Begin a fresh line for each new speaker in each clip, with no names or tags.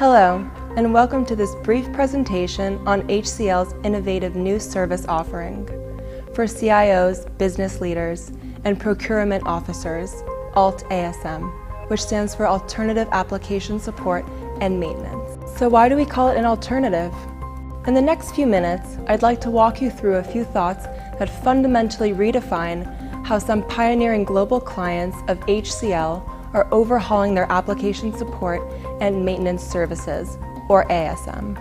Hello, and welcome to this brief presentation on HCL's innovative new service offering for CIOs, business leaders, and procurement officers, ALT-ASM, which stands for Alternative Application Support and Maintenance. So why do we call it an alternative? In the next few minutes, I'd like to walk you through a few thoughts that fundamentally redefine how some pioneering global clients of HCL are overhauling their application support and maintenance services, or ASM.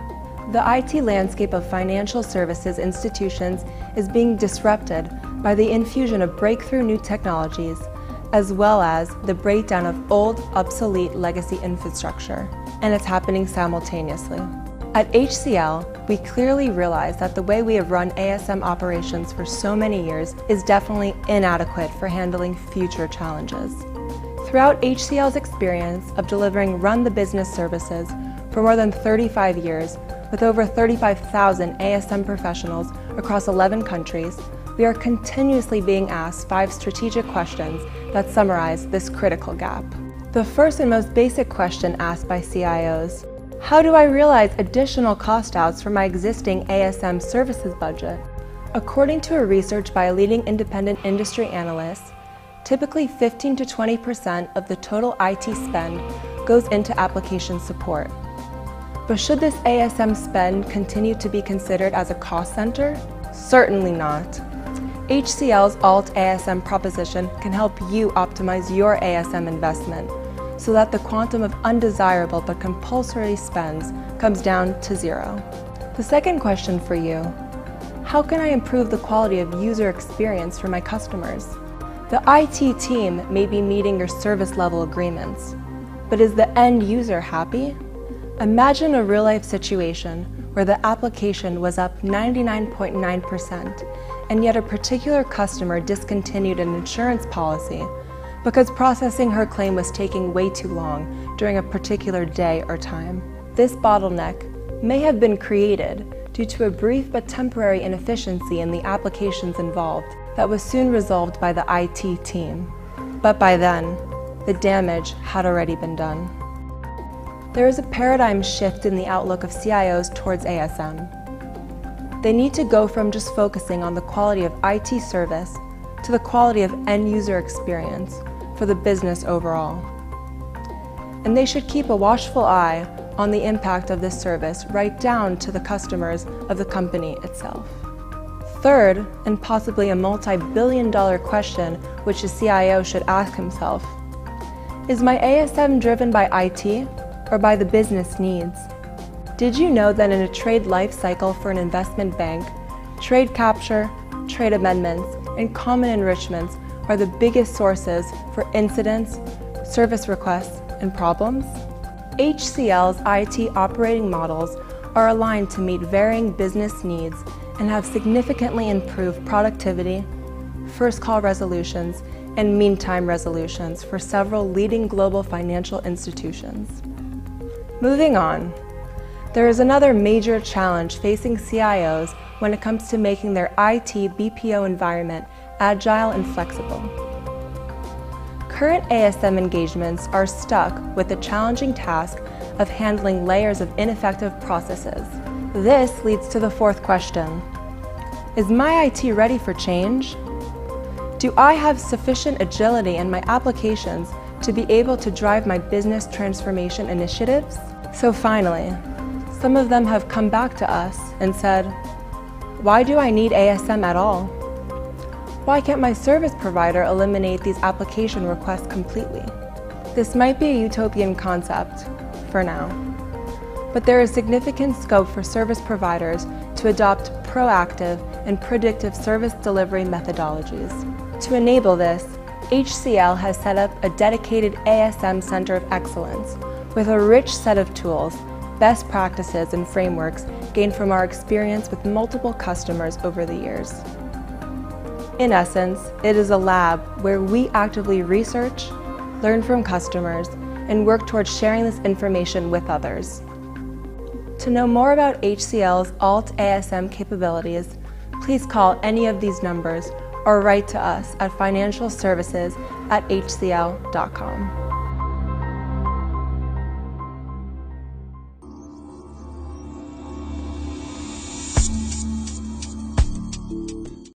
The IT landscape of financial services institutions is being disrupted by the infusion of breakthrough new technologies, as well as the breakdown of old, obsolete legacy infrastructure, and it's happening simultaneously. At HCL, we clearly realize that the way we have run ASM operations for so many years is definitely inadequate for handling future challenges. Throughout HCL's experience of delivering run-the-business services for more than 35 years, with over 35,000 ASM professionals across 11 countries, we are continuously being asked 5 strategic questions that summarize this critical gap. The first and most basic question asked by CIOs: how do I realize additional cost outs from my existing ASM services budget? According to a research by a leading independent industry analyst, typically 15 to 20% of the total IT spend goes into application support. But should this ASM spend continue to be considered as a cost center? Certainly not. HCL's Alt-ASM proposition can help you optimize your ASM investment so that the quantum of undesirable but compulsory spends comes down to zero. The second question for you: how can I improve the quality of user experience for my customers? The IT team may be meeting your service level agreements, but is the end user happy? Imagine a real-life situation where the application was up 99.9%, and yet a particular customer discontinued an insurance policy because processing her claim was taking way too long during a particular day or time. This bottleneck may have been created due to a brief but temporary inefficiency in the applications involved that was soon resolved by the IT team. But by then, the damage had already been done. There is a paradigm shift in the outlook of CIOs towards ASM. They need to go from just focusing on the quality of IT service to the quality of end-user experience for the business overall. And they should keep a watchful eye on the impact of this service right down to the customers of the company itself. Third, and possibly a multi-billion-dollar question which a CIO should ask himself: is my ASM driven by IT or by the business needs? Did you know that in a trade life cycle for an investment bank, trade capture, trade amendments, and common enrichments are the biggest sources for incidents, service requests, and problems? HCL's IT operating models are aligned to meet varying business needs and have significantly improved productivity, first call resolutions, and mean time resolutions for several leading global financial institutions. Moving on, there is another major challenge facing CIOs when it comes to making their IT BPO environment agile and flexible. Current ASM engagements are stuck with the challenging task of handling layers of ineffective processes. This leads to the fourth question: is my IT ready for change? Do I have sufficient agility in my applications to be able to drive my business transformation initiatives? So finally, some of them have come back to us and said, why do I need ASM at all? Why can't my service provider eliminate these application requests completely? This might be a utopian concept for now, but there is significant scope for service providers to adopt proactive and predictive service delivery methodologies. To enable this, HCL has set up a dedicated ASM Center of Excellence with a rich set of tools, best practices, and frameworks gained from our experience with multiple customers over the years. In essence, it is a lab where we actively research, learn from customers, and work towards sharing this information with others. To know more about HCL's Alt-ASM capabilities, please call any of these numbers or write to us at financialservices@hcl.com.